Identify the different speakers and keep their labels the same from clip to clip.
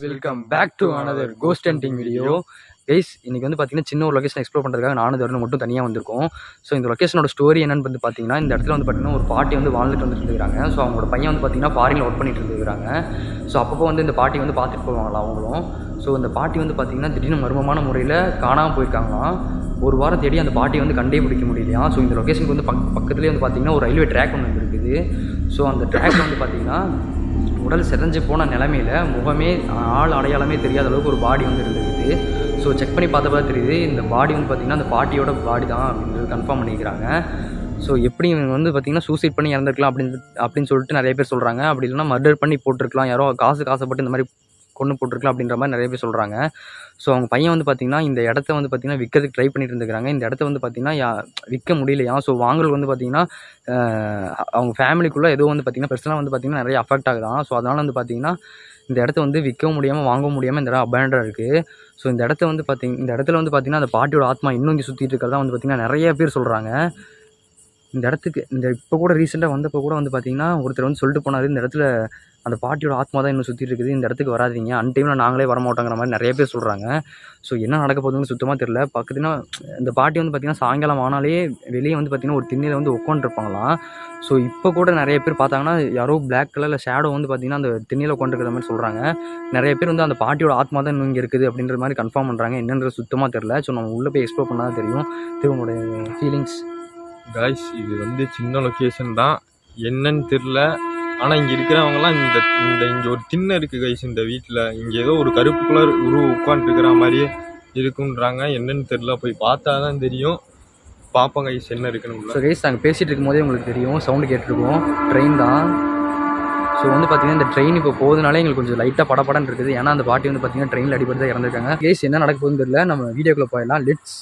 Speaker 1: Welcome back to another ghost hunting video. Guys இன்றைக்கி வந்து பார்த்தீங்கன்னா சின்ன ஒரு லொக்கேஷன் எக்ஸ்ப்ளோர் பண்ணுறதுக்காக நானும் தருணம் மட்டும் தனியாக வந்திருக்கோம். ஸோ இந்த லொக்கேஷனோட ஸ்டோரி என்னென்னு வந்து பார்த்தீங்கன்னா, இந்த இடத்துல வந்து பார்த்தீங்கன்னா ஒரு பாட்டி வந்து வாழ்ந்துட்டு வந்துட்டு இருக்காங்க. ஸோ அவங்களோட பையன் வந்து பார்த்தீங்கன்னா ஃபாரினில் ஒர்க் பண்ணிட்டு இருந்துருக்காங்க. ஸோ அப்பப்போ வந்து இந்த பாட்டி வந்து பார்த்துட்டு போவாங்களாம் அவங்களும். ஸோ இந்த பாட்டி வந்து பார்த்தீங்கன்னா திடீர்னு மர்மமான முறையில் காணாமல் போயிருக்காங்களாம். ஒரு வாரம் தேடி அந்த பாட்டியை வந்து கண்டே பிடிக்க முடியலையா. ஸோ இந்த லொக்கேஷனுக்கு வந்து பக்கத்துலேயே வந்து பார்த்தீங்கன்னா ஒரு ரயில்வே ட்ராக் ஒன்று இருக்குது. ஸோ அந்த ட்ராக் வந்து பார்த்தீங்கன்னா உடல் செதஞ்சு போன நிலமையில் முகமே ஆள் அடையாளமே தெரியாத அளவுக்கு ஒரு பாடி வந்து இருந்துருக்குது. ஸோ செக் பண்ணி பார்த்தப்ப தெரியுது இந்த பாடி வந்து பார்த்திங்கன்னா அந்த பாட்டியோட பாடி தான் அப்படின்றது கன்ஃபார்ம் பண்ணிக்கிறாங்க. ஸோ எப்படி இவங்க வந்து பார்த்திங்கன்னா சூசைட் பண்ணி இறந்துருக்கலாம் அப்படின்னு சொல்லிட்டு நிறைய பேர் சொல்கிறாங்க. அப்படி இல்லைனா மர்டர் பண்ணி போட்டிருக்கலாம், யாரோ காசுப்பட்டு இந்த மாதிரி கொண்டு போட்டிருக்கலாம் அப்படின்ற மாதிரி நிறைய பேர் சொல்கிறாங்க. ஸோ அவங்க பையன் வந்து பார்த்திங்கன்னா இந்த இடத்த வந்து பார்த்திங்கன்னா விற்கிறதுக்கு ட்ரை பண்ணிட்டு இருந்துக்கிறாங்க. இந்த இடத்த வந்து பார்த்திங்கன்னா விற்க முடியலையா. ஸோ வாங்கல் வந்து பார்த்திங்கன்னா அவங்க ஃபேமிலிக்குள்ளே ஏதோ வந்து பார்த்திங்கன்னா பெர்சனலாக வந்து பார்த்திங்கன்னா நிறைய அஃபெக்ட் ஆகுதான். ஸோ அதனால் வந்து பார்த்திங்கன்னா இந்த இடத்த வந்து விற்கவும் முடியாமல் வாங்கவும் முடியாமல் இந்த இடம் அபேண்டடாக இருக்குது. ஸோ இந்த இடத்துல வந்து பார்த்திங்கன்னா அந்த பாட்டியோட ஆத்மா இன்னும் இங்கே சுற்றிட்டு இருக்கிறதா வந்து பார்த்திங்கன்னா நிறைய பேர் சொல்கிறாங்க. இந்த இடத்துக்கு இப்போ கூட ரீசெண்டாக வந்தப்போ கூட வந்து பார்த்திங்கன்னா ஒருத்தர் வந்து சொல்லிட்டு போனார், இந்த இடத்துல அந்த பாட்டியோட ஆத்மா தான் இன்னும் சுற்றிட்டு இருக்குது, இந்த இடத்துக்கு வராதிங்க, அன்டைமில் நாங்களே வரமாட்டோங்கிற மாதிரி நிறைய பேர் சொல்கிறாங்க. ஸோ என்ன நடக்க போகுதுன்னு சுத்தமாக தெரியல. பார்த்தீங்கன்னா இந்த பாட்டி வந்து பார்த்திங்கன்னா சாயங்காலம் ஆனாலே வெளியே வந்து பார்த்திங்கன்னா ஒரு திண்ணையில் வந்து உட்காந்துருப்பாங்களாம். ஸோ இப்போ கூட நிறைய பேர் பார்த்தாங்கன்னா யாரோ பிளாக் கலரில் ஷேடோ வந்து பார்த்திங்கன்னா அந்த திண்ணையில் உட்காந்துருக்கிற மாதிரி சொல்கிறாங்க. நிறைய பேர் வந்து அந்த பாட்டியோட ஆத்மா தான் இன்னும் இங்கே இருக்குது அப்படின்ற மாதிரி கன்ஃபார்ம் பண்ணுறாங்க. என்னன்றது சுத்தமாக தெரியல. ஸோ நம்ம உள்ளே போய் எக்ஸ்ப்ளோர் பண்ணால் தான் தெரியும். உங்களுடைய ஃபீலிங்ஸ்.
Speaker 2: காய்ஸ் இது வந்து சின்ன லொக்கேஷன் தான், என்னன்னு தெரில. ஆனால் இங்கே இருக்கிறவங்கலாம் இங்கே ஒரு திண்ணை இருக்குது கைஸ் இந்த வீட்டில். இங்கே ஏதோ ஒரு கருப்பு கலர் உட்காந்துருக்கிற மாதிரியே இருக்குன்றாங்க. என்னன்னு தெரில, போய் பார்த்தா தான் தெரியும். பார்ப்போம் கைஸ் என்ன இருக்குன்னு.
Speaker 1: ஸோ கைஸ் நாங்கள் பேசிகிட்டு இருக்கும்போதே உங்களுக்கு தெரியும், சவுண்டு கேட்டிருக்கோம், ட்ரெயின் தான். ஸோ வந்து பார்த்திங்கன்னா இந்த ட்ரெயின் இப்போ போகுதுனாலே எங்களுக்கு கொஞ்சம் லைட்டாக படப்படன்னு இருக்குது. ஏன்னா அந்த பாட்டி வந்து பார்த்திங்கன்னா ட்ரெயினில் அடிபட்டு தான் இறந்துருக்காங்க. கைஸ் என்ன நடக்க போகுதுன்னு தெரியல, நம்ம வீடியோக்குள்ளே போயிடலாம். லெட்ஸ்.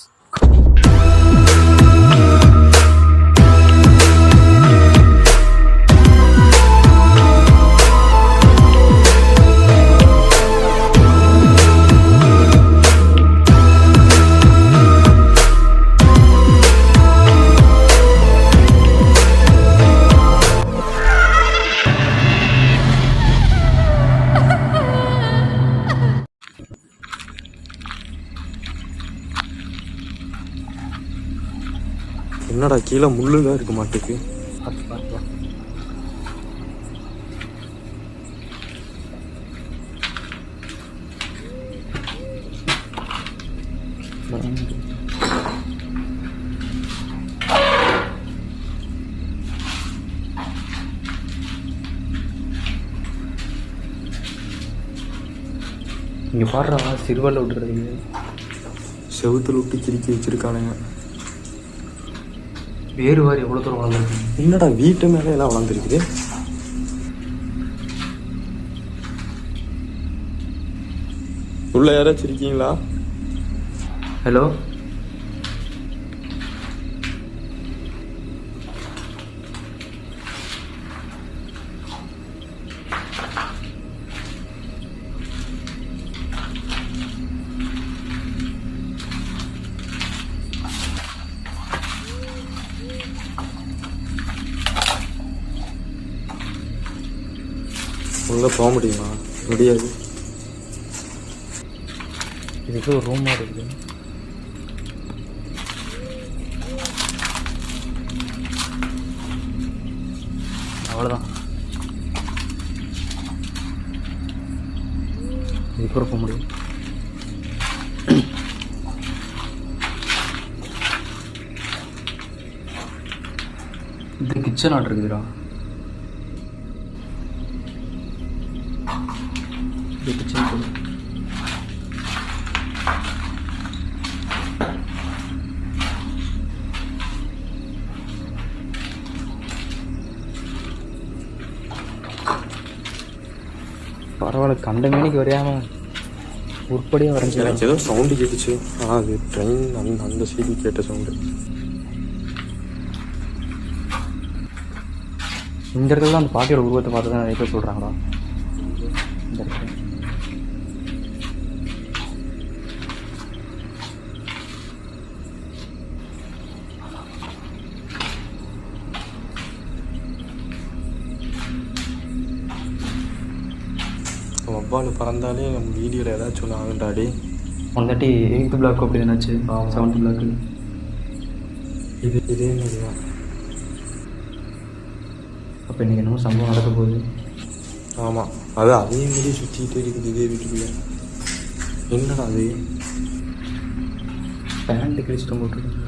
Speaker 2: என்னடா கீழே முள்ளுதான் இருக்க மாட்டேக்கு.
Speaker 1: இங்கே பாடுறா சிறுவல்ல விட்டுறது,
Speaker 2: செவுத்துல விட்டு கிறுக்கி வச்சிருக்கானுங்க.
Speaker 1: வேறு வாரி எவ்வளோ தூரம் வளர்ந்துருக்கு.
Speaker 2: என்னடா வீட்டு மேலே எல்லாம் வளர்ந்துருக்குது. உள்ள யாராச்சும் இருக்கீங்களா?
Speaker 1: ஹலோ,
Speaker 2: உள்ள போக முடியுமா? முடியாது.
Speaker 1: இதுக்கு ஒரு ரூம் மாதிரி இருக்குது. அவ்வளோதான், இதுக்கு போக முடியும். இது கிச்சன் ஆட் இருக்குதுடா. பரவாயில்ல, கண்ட மேனிக்கு வரையாம உருப்படியாக வரைஞ்சி.
Speaker 2: எனக்கு ஏதோ சவுண்டு கேட்டுச்சு, ஆனால் அது ட்ரெயின் அந்த சைடு கேட்ட சவுண்டு.
Speaker 1: இந்த இடத்துல தான் அந்த பாட்டியோட உருவத்தை பார்த்து தான் நிறைய பேர் சொல்கிறாங்களா. இந்த இடத்துல
Speaker 2: வவ்வால் பறந்தாலே நம்ம வீடியோவில் ஏதாச்சும் ஒன்று ஆகுண்டாடி.
Speaker 1: ஒன்றாட்டி 8th பிளாக் அப்படி என்னாச்சு? 7th பிளாக்கு
Speaker 2: இதே மாதிரி தான்.
Speaker 1: அப்போ இன்றைக்கி என்னமோ சம்பவம் நடக்க போகுது.
Speaker 2: ஆமாம், அது அதே மாதிரி சுற்றிக்கிட்டே இருக்குது இதே வீட்டுக்குள்ளே. என்னடா அது?
Speaker 1: பேண்ட்டு கிழிச்சிட்டு போட்டுருக்கு.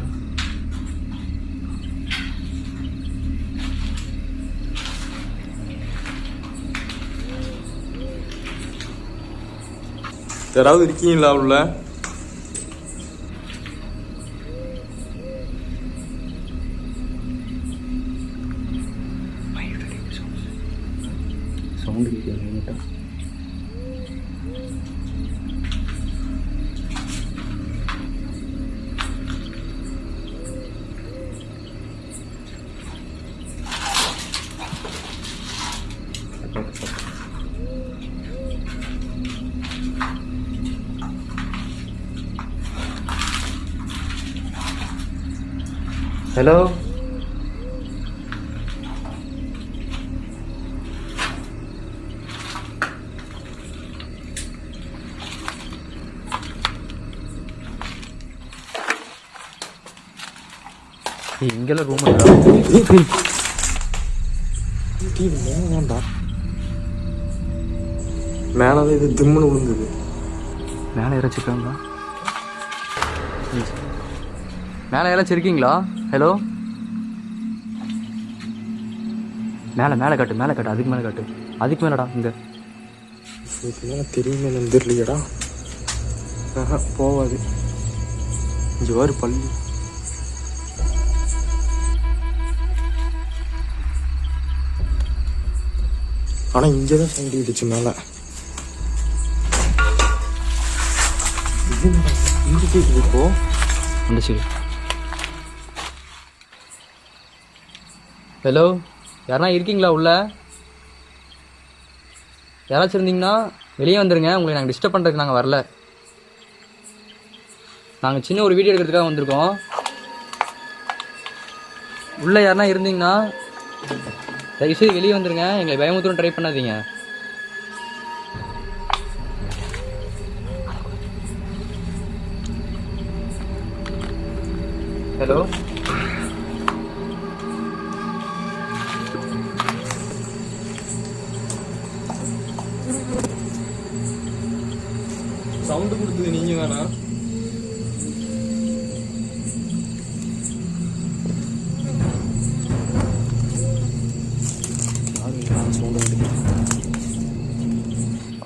Speaker 2: யாராவது இருக்கீங்களா உள்ள?
Speaker 1: சவுண்டு கேட்குது. ஹலோ, இங்கெல்லாம் ரூம்
Speaker 2: வேண்டாம்டா. மேலே இது திம்முன்னு விழுந்தது.
Speaker 1: மேலே இறச்சிருக்காங்களா? மேலே யாராச்சும் இருக்கீங்களா? ஹலோ, மேலே மேலே காட்டு, மேலே காட்டு, அதுக்கு மேலே காட்டு, அதுக்கு மேலடா. இங்கே
Speaker 2: தெரியுமே தெரியலையடா. போவாது. இங்கே வாரு பள்ளி. ஆனால் இங்கே தான் சவுண்ட் இடிச்சு மேலே. இங்கே கேட்குது இப்போ.
Speaker 1: அந்த சரி. ஹலோ, யாருன்னா இருக்கீங்களா உள்ள? யாராச்சும் இருந்தீங்கன்னா வெளியே வந்துடுங்க. உங்களை நாங்கள் டிஸ்டர்ப் பண்ணுறதுக்கு நாங்கள் வரல. நாங்கள் சின்ன ஒரு வீடியோ எடுக்கிறதுக்காக வந்திருக்கோம். உள்ளே யாருன்னா இருந்தீங்கன்னா தயவுசெய்து வெளியே வந்துடுங்க. எங்களை பயமுத்துன்னு ட்ரை பண்ணாதீங்க. ஹலோ,
Speaker 2: சவுண்டு கொடுத்தது நீங்கள் தானா?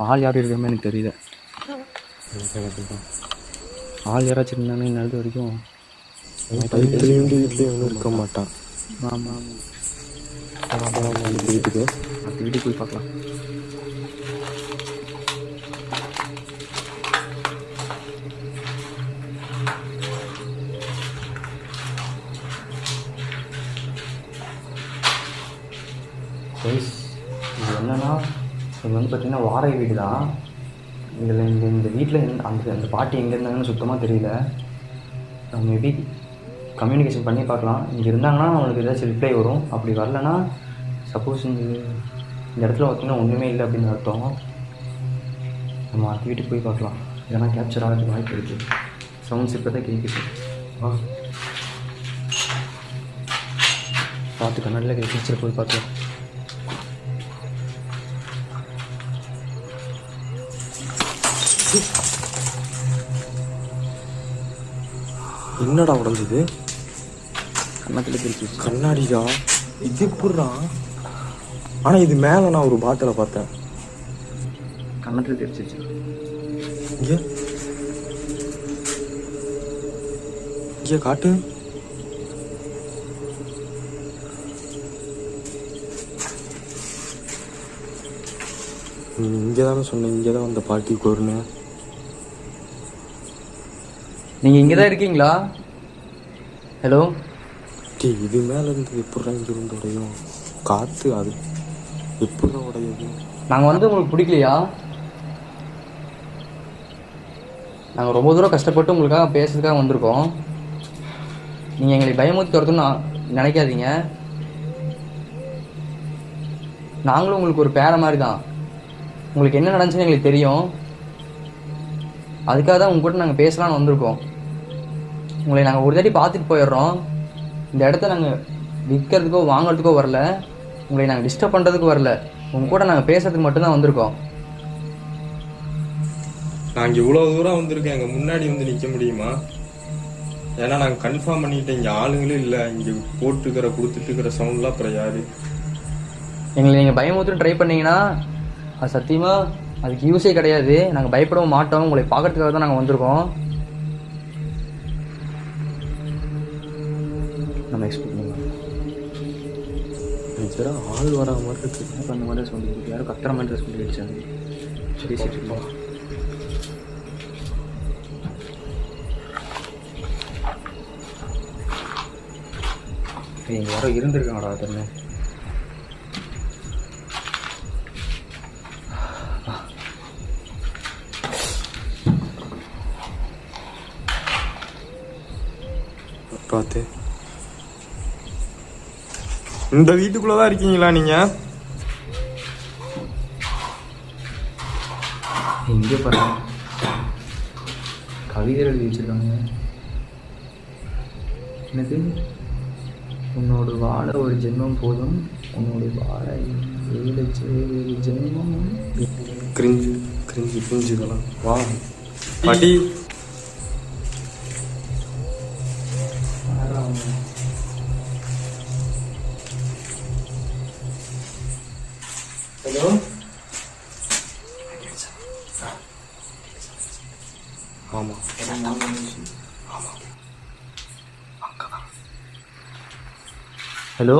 Speaker 1: ஆள் யாரும் இருக்காமல் எனக்கு தெரியல. ஆள் யாராச்சும் இருந்தாங்கன்னா இன்னது வரைக்கும்
Speaker 2: வீட்லேயும் இருக்க மாட்டான்.
Speaker 1: ஆமாம்,
Speaker 2: வீட்டுக்கு
Speaker 1: அந்த வீட்டுக்கு போய் பார்க்கலாம். கைஸ், இது என்னன்னா, இது வந்து பார்த்திங்கன்னா வாடகை வீடு தான். இதில் இந்த வீட்டில் அந்த பாட்டி எங்கே இருந்தாங்கன்னு சுத்தமாக தெரியல. மேபி கம்யூனிகேஷன் பண்ணி பார்க்கலாம். இங்கே இருந்தாங்கன்னா அவங்களுக்கு ஏதாச்சும் ரிப்ளை வரும். அப்படி வரலன்னா சப்போஸ் இந்த இடத்துல பார்த்திங்கன்னா ஒன்றுமே இல்லை அப்படின்னு அர்த்தம். நம்ம அந்த வீட்டுக்கு போய் பார்க்கலாம். இதெல்லாம் கேப்சர் ஆகிறதுக்கு வாய்ப்பு இருக்குது. சவுண்ட்ஸ் இப்போ தான் கேட்குது. பார்த்து கண்ணாடியில் டீச்சரை போய் பார்க்கலாம்.
Speaker 2: என்னடா உடஞ்சது?
Speaker 1: கண்ணத்தில் பிரிச்சு
Speaker 2: கண்ணாடிடா. இது எப்படிடா? ஆனால் இது மேலே நான் ஒரு பாட்டிலை பார்த்தேன்.
Speaker 1: கண்ணத்தில் தெரிச்சிச்சு.
Speaker 2: இங்கே இங்கே காட்டு. இங்கே தானே சொன்னேன், இங்கே தான் அந்த பாட்டி கோருன்னு.
Speaker 1: நீங்கள் இங்கே தான் இருக்கீங்களா? ஹலோ,
Speaker 2: இது மேலே இருந்து எப்படா இங்கே இருந்து உடையும்? காற்று அது எப்படா உடையுது?
Speaker 1: நாங்கள் வந்து உங்களுக்கு பிடிக்கலையா? நாங்கள் ரொம்ப தூரம் கஷ்டப்பட்டு உங்களுக்காக பேசுறதுக்காக வந்திருக்கோம். நீங்கள் எங்களை பயமுறுத்தி துரத்துன்னு நினைக்காதீங்க. நாங்களும் உங்களுக்கு ஒரு பேர மாதிரி தான். உங்களுக்கு என்ன நடந்துச்சுன்னு எங்களுக்கு தெரியும். அதுக்காக தான் உங்ககிட்ட நாங்கள் பேசலான்னு வந்திருக்கோம். உங்களை நாங்கள் ஒரு தாட்டி பார்த்துட்டு போயிடுறோம். இந்த இடத்த நாங்கள் விற்கிறதுக்கோ வாங்குறதுக்கோ வரல, உங்களை நாங்கள் டிஸ்டர்ப் பண்ணுறதுக்கு வரல, உங்கள் கூட நாங்கள் பேசுறதுக்கு மட்டும்தான் வந்திருக்கோம்.
Speaker 2: நாங்கள் இவ்வளோ தூரம் வந்திருக்கோம், எங்கள் முன்னாடி வந்து நிற்க முடியுமா? ஏன்னா நாங்கள் கன்ஃபார்ம் பண்ணிக்கிட்டேன், இங்கே ஆளுங்களே இல்லை. இங்கே கொடுத்துட்டு இருக்கிற சவுண்ட்லாம் அப்புறம் யாரு?
Speaker 1: எங்களை நீங்கள் பயமுறுத்துன்னு ட்ரை பண்ணீங்கன்னா அது சத்தியமாக அதுக்கு யூஸே கிடையாது. நாங்கள் பயப்படவும் மாட்டோம். உங்களை பார்க்கறதுக்காக தான் நாங்கள் வந்திருக்கோம். நம்ம எக்ஸ்பெக்ட் பண்ணலாம். ஆள் வர மாதிரி இருக்கு, அந்த மாதிரி சொல்லிட்டு யாரும் கத்துற மாதிரி சொல்லிடுச்சு. பேசிட்டு இருக்கோம். இங்கே யாரோ இருந்திருக்காங்கடா தண்ணி.
Speaker 2: பார்த்து இந்த வீட்டுக்குள்ளதான் இருக்கீங்களா நீங்க?
Speaker 1: இங்கே பாருங்க, கவிதை எழுதி வச்சிருக்காங்க. என்னது? உன்னோட வாழ ஒரு ஜென்மம் போதும், உன்னோட வாழ 7 ஜென்மம்.
Speaker 2: கிரிஞ்சு கிரிஞ்சு கிரிஞ்சுக்கலாம். வா பாட்டி. ஹலோ. ஆமாம் ஆமாம்.
Speaker 1: ஹலோ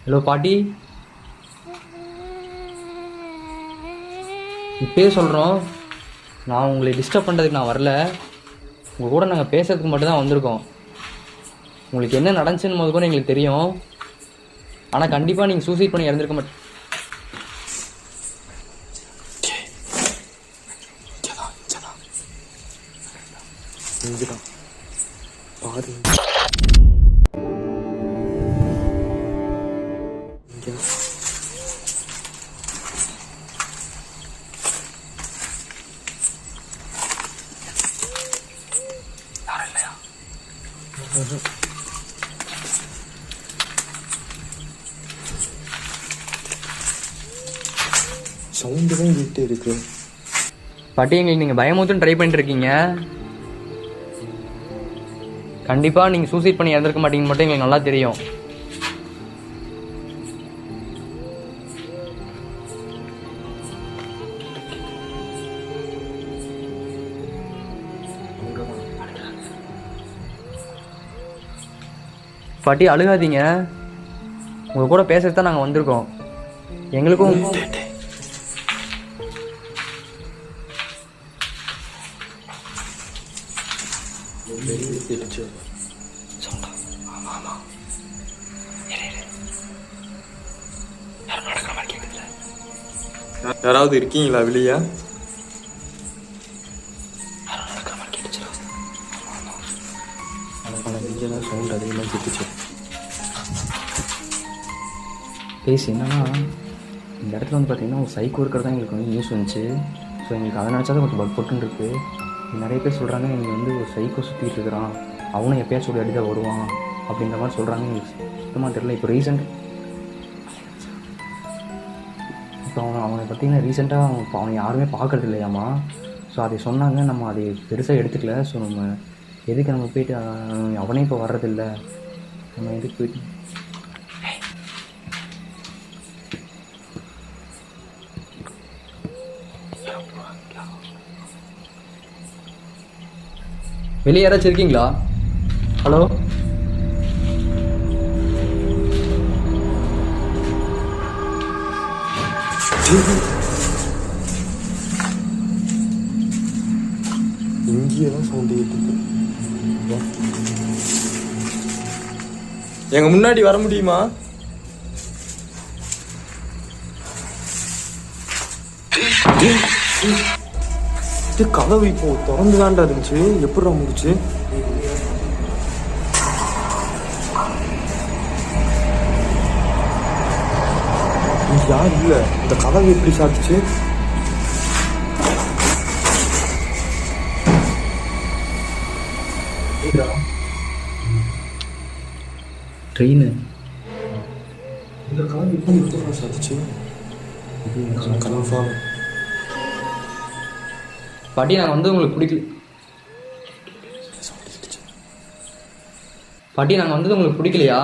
Speaker 1: ஹலோ பாட்டி, இப்பயே சொல்கிறோம், நான் உங்களை டிஸ்டர்ப் பண்ணுறதுக்கு நான் வரல. உங்கள் கூட நாங்கள் பேசுறதுக்கு மட்டும்தான் வந்திருக்கோம். உங்களுக்கு என்ன நடந்துச்சுன்னு முதல் கூட எங்களுக்கு தெரியும். ஆனால் கண்டிப்பாக நீங்கள் சூசைட் பண்ணி இறந்துருக்க மாட்டேன்.
Speaker 2: பாரு சவுண்டு தான் கேட்டு இருக்கு.
Speaker 1: பாட்டி, எங்களுக்கு நீங்கள் பயமுறுத்துன்னு ட்ரை பண்ணிட்டு இருக்கீங்க. கண்டிப்பாக நீங்கள் சூசைட் பண்ணி இறந்துருக்க மாட்டீங்கன்னு மட்டும் எங்களுக்கு நல்லா தெரியும். பாட்டி அழுகாதீங்க, உங்கள் கூட பேசுறது தான் நாங்கள் வந்திருக்கோம். எங்களுக்கும்
Speaker 2: யாராவது இருக்கீங்களா வெளியா? சவுண்ட் அதிகமாக கேட்டுச்சு.
Speaker 1: பேசி என்னன்னா, இந்த இடத்துல வந்து பார்த்தீங்கன்னா ஒரு சைக்கோ இருக்கிறதா எங்களுக்கு வந்து நியூஸ் வந்துச்சு. ஸோ எங்களுக்கு அதை நினச்சா தான் கொஞ்சம் பட் பொட்டுன்னு இருக்குது. நிறைய பேர் சொல்கிறாங்க எங்களுக்கு வந்து ஒரு சைக்கோ சுற்றிட்டு இருக்கிறான், அவனும் எப்பயாச்சும் ஒரு அடிதான் வருவான் அப்படின்ற மாதிரி சொல்கிறாங்க. எங்களுக்கு சுத்தமாக தெரியல. இப்போ ரீசெண்ட் இப்போ அவனை பார்த்தீங்கன்னா ரீசெண்டாக அவனை யாருமே பார்க்கறது இல்லையாமா. ஸோ அதை சொன்னாங்க, நம்ம அதை பெருசாக எடுத்துக்கல. ஸோ நம்ம எதுக்கு நம்ம போயிட்டு அவனே இப்போ வர்றதில்லை, நம்ம எதுக்கு போயிட்டு வெளியே யாராச்சும் இருக்கீங்களா? ஹலோ.
Speaker 2: இங்கேயே தான் சவுண்ட் கேட்டு. எங்க முன்னாடி வர முடியுமா? கதவு இப்போ திறந்துதான்டா இருந்துச்சு, எப்படிடா முடிச்சு? யார் இல்லை, இந்த கதவு எப்படி சாத்துச்சு?
Speaker 1: ட்ரெயின்
Speaker 2: இந்த கதவு எப்படி சாத்துச்சு? கன்ஃபார்ம்.
Speaker 1: பாட்டி நாங்கள் வந்து உங்களுக்கு பிடிக்கல. பாட்டி நாங்கள் வந்தது உங்களுக்கு பிடிக்கலையா?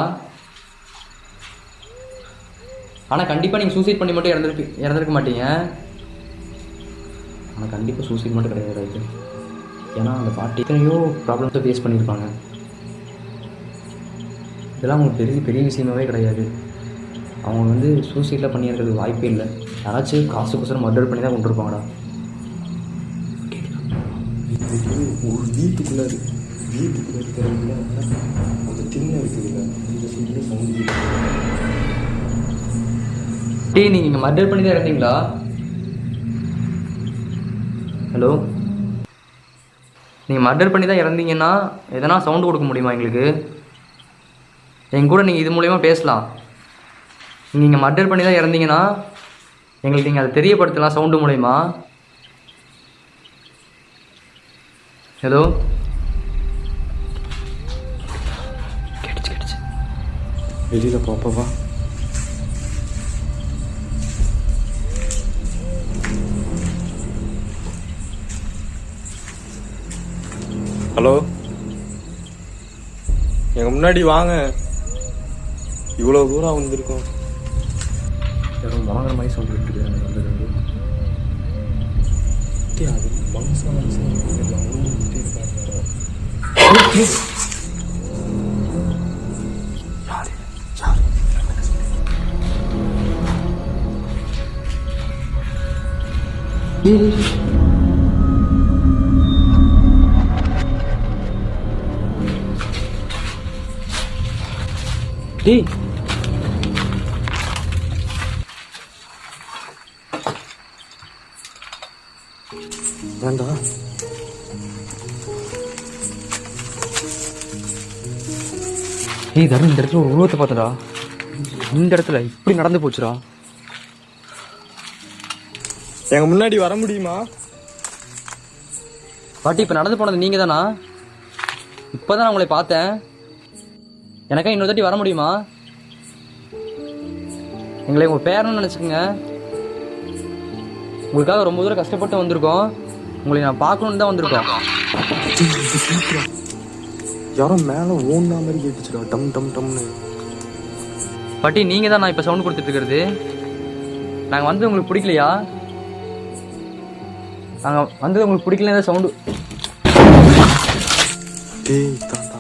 Speaker 1: ஆனால் கண்டிப்பாக நீங்கள் சூசைட் பண்ணி மட்டும் இறந்துருக்க மாட்டீங்க. ஆனால் கண்டிப்பாக சூசைட் மட்டும் கிடையாது. ஏன்னா அந்த பாட்டி எத்தனையோ ப்ராப்ளம்ஸை ஃபேஸ் பண்ணியிருப்பாங்க. இதெல்லாம் உங்களுக்கு பெரிய பெரிய விஷயமாகவே கிடையாது. அவங்க வந்து சூசைட்லாம் பண்ணியிருக்கிறது வாய்ப்பே இல்லை. யாராச்சும் காசுக்கோசரம் மர்டர் பண்ணி தான் கொண்டிருப்பாங்கடா.
Speaker 2: ஒரு வீட்டுக்குள்ளே இருக்கிறவங்கள அந்த திண்ணை இருக்குதுல்ல, இந்த சைட்ல சவுண்டு.
Speaker 1: நீங்கள் இங்கே மர்டர் பண்ணி தான் இறந்தீங்களா? ஹலோ, நீங்கள் மர்டர் பண்ணி தான் இறந்தீங்கன்னா எதனா சவுண்டு கொடுக்க முடியுமா எங்களுக்கு? எங்க கூட நீங்கள் இது மூலயமா பேசலாம். நீங்கள் மர்டர் பண்ணி தான் இறந்தீங்கன்னா எங்களுக்கு நீங்கள் அதை தெரியப்படுத்தலாம் சவுண்டு மூலயமா. ஹலோ, கேட்டுச்சு.
Speaker 2: வெளியில் பாப்பவா? ஹலோ, எங்க முன்னாடி வாங்க. இவ்வளோ தூரம் வந்திருக்கோம்.
Speaker 1: யாரும் வாங்குற மாதிரி சொல்லிட்டு இருக்காங்க.
Speaker 2: அது மனுஷன்
Speaker 1: டேய்,
Speaker 2: வேண்டாம்.
Speaker 1: ஏய் தருண், இந்த இடத்துல ஒரு உருவத்தை பார்த்தடா. இந்த இடத்துல இப்படி நடந்து போச்சுடா.
Speaker 2: எங்க முன்னாடி வர முடியுமா?
Speaker 1: பாட்டி இப்போ நடந்து போனது நீங்கள் தானா? இப்போ தான் நான் உங்களை பார்த்தேன். எனக்கா இன்னொரு தாட்டி வர முடியுமா? எங்களை உங்கள் பேரன்னு நினச்சிக்கோங்க. உங்களுக்காக ரொம்ப தூரம் கஷ்டப்பட்டு வந்திருக்கோம். உங்களை நான் பார்க்கணுன்னு தான் வந்திருக்கோம்.
Speaker 2: யாரோ மேலே ஓடுனா மாதிரி கேட்டுச்சுடா, டம் டம் டம்னு.
Speaker 1: பாட்டி நீங்கள் தான் நான் இப்போ சவுண்ட் கொடுத்துட்டு இருக்கிறது. நாங்கள் வந்து உங்களுக்கு பிடிக்கலையா? நாங்கள் வந்தது உங்களுக்கு பிடிக்கல சவுண்டு.
Speaker 2: டேய் தாண்டா,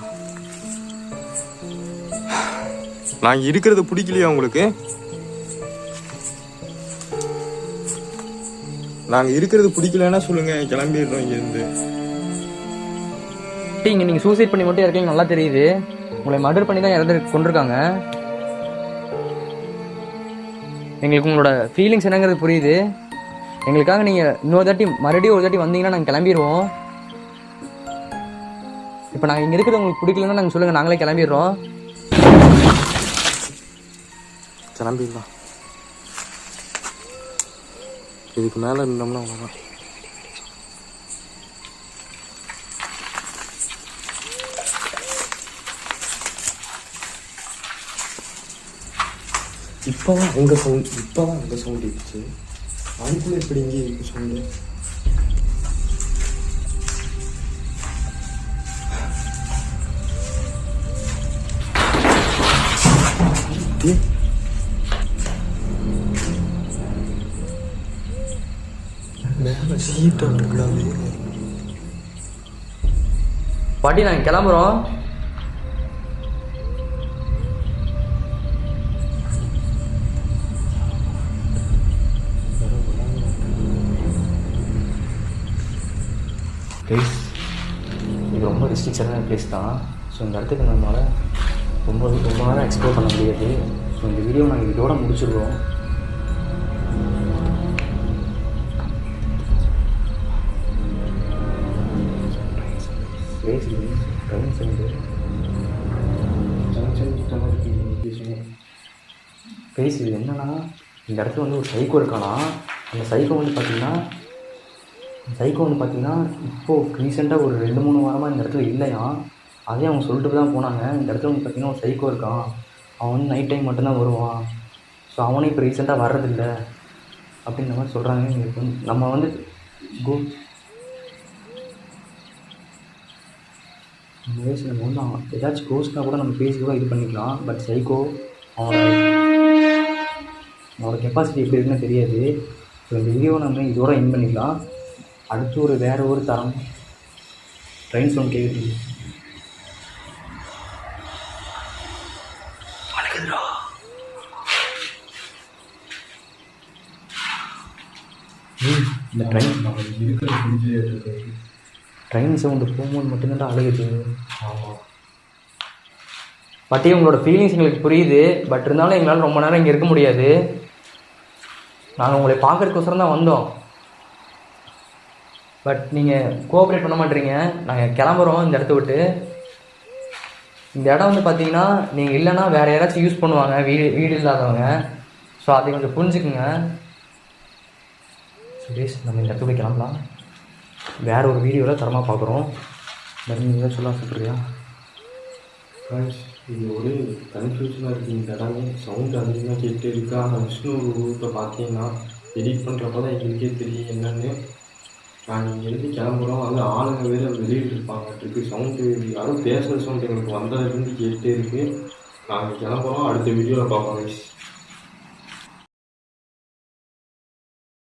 Speaker 2: நான் இருக்கிறது பிடிக்கலையா உங்களுக்கு? நாங்க இருக்கிறது பிடிக்கலன்னா சொல்லுங்க, கிளம்பிடுறோம் இங்கிருந்து.
Speaker 1: இங்கே நீங்கள் சூசைட் பண்ணி மட்டும் இருக்கீங்க, நல்லா தெரியுது. உங்களை மர்டர் பண்ணி தான் இறந்து கொண்டிருக்காங்க. எங்களுக்கு உங்களோட ஃபீலிங்ஸ் என்னங்கிறது புரியுது. எங்களுக்காக நீங்கள் இன்னொரு தாட்டி மறுபடியும் ஒரு தாட்டி வந்தீங்கன்னா நாங்கள் கிளம்பிடுவோம். இப்போ நாங்கள் இங்கே இருக்கிறது உங்களுக்கு பிடிக்கலன்னா நாங்கள் சொல்லுங்கள், நாங்களே கிளம்பிடுறோம்.
Speaker 2: கிளம்பிடலாம். இதுக்கு மேலே இருந்தோம்னா அவ்வளோதான். இப்போதான் அங்கே சவுண்ட் இருந்துச்சு. அதுக்குள்ளே எப்படி இங்கே இருக்கு சவுண்டு? மேலே சீட்டாக இருக்கலாமே.
Speaker 1: பாட்டி நாங்கள் கிளம்புறோம். ப்ளீஸ், இது ரொம்ப ரெஸ்ட்ரிக்ஷனான ப்ளேஸ் தான். ஸோ இந்த இடத்துக்கு நம்மளால் ரொம்ப நேரம் எக்ஸ்ப்ளோர் பண்ண முடியாது. ஸோ இந்த வீடியோ நாங்கள் இதோட முடிச்சிடுறோம். பேசுது என்னன்னா இந்த இடத்துல வந்து ஒரு சைக்கோ இருக்கானா. அந்த சைக்கோ வந்து பார்த்திங்கன்னா இப்போது ரீசெண்டாக ஒரு 2-3 வாரமாக இந்த இடத்துல இல்லையாம். அதே அவங்க சொல்லிட்டு தான் போனாங்க. இந்த இடத்துல வந்து பார்த்திங்கன்னா ஒரு சைக்கோ இருக்கான். அவன் வந்து நைட் டைம் மட்டும்தான் வருவான். ஸோ அவனே இப்போ ரீசெண்டாக வர்றதில்ல அப்படின்ற மாதிரி சொல்கிறாங்க. எங்களுக்கு வந்து நம்ம வந்து நம்ம வந்து அவன் ஏதாச்சும் கோஸ்ட்னா கூட நம்ம பேசி கூட இது பண்ணிக்கலாம். பட் சைக்கோ அவனோட கெப்பாசிட்டி எப்படி இருக்குன்னு தெரியாது. ஸோ இந்த வீடியோவை நம்ம இதோட எண்ட் பண்ணிக்கலாம். அடுத்து வேறு ஒரு தரம் ட்ரெயின் சவுண்ட் கேட்குது. இந்த ட்ரெயின் சவுண்டு போகும்போது மட்டும்தான் அழுகுது. ஆமாம். பட் உங்களோட ஃபீலிங்ஸ் எங்களுக்கு புரியுது. பட் இருந்தாலும் எங்களால் ரொம்ப நேரம் இங்கே இருக்க முடியாது. நாங்கள் உங்களை பார்க்குறதுக்கோசரம் தான் வந்தோம். பட் நீங்கள் கோஆப்ரேட் பண்ண மாட்டேறீங்க. நாங்கள் கிளம்புறோம் இந்த இடத்த விட்டு. இந்த இடம் வந்து பார்த்தீங்கன்னா நீங்கள் இல்லைன்னா வேறு யாராச்சும் யூஸ் பண்ணுவாங்க, வீடு இல்லாதவங்க. ஸோ அதை கொஞ்சம் புரிஞ்சுக்குங்க. சுரேஷ், நம்ம இந்த இடத்துல போய் கிளம்பலாம். வேறு ஒரு வீடியோவில் தரமாக பார்க்குறோம். நீங்கள் சொல்ல சொல்கிறியா?
Speaker 2: இது ஒரு கன்ஃபியூஷனாக இருக்குது. இந்த இடமே சவுண்டு அதிகமாக கேட்டு இருக்கா. விஷ்ணு ரூட்டை பார்த்தீங்கன்னா எடிட் பண்ணுறப்ப தான் எங்களுக்கே தெரியும் என்னென்னு. நாங்கள் இங்கேருந்து கிளம்புறோம். வந்து ஆளுங்க வேறு வெளியிட்டு இருப்பாங்க. சவுண்டு யாரும் பேசுகிற சவுண்டு எங்களுக்கு வந்ததுலேருந்து கேட்டே இருக்குது. நாங்கள் கிளம்புறோம். அடுத்த வீடியோவில் பார்ப்போம்.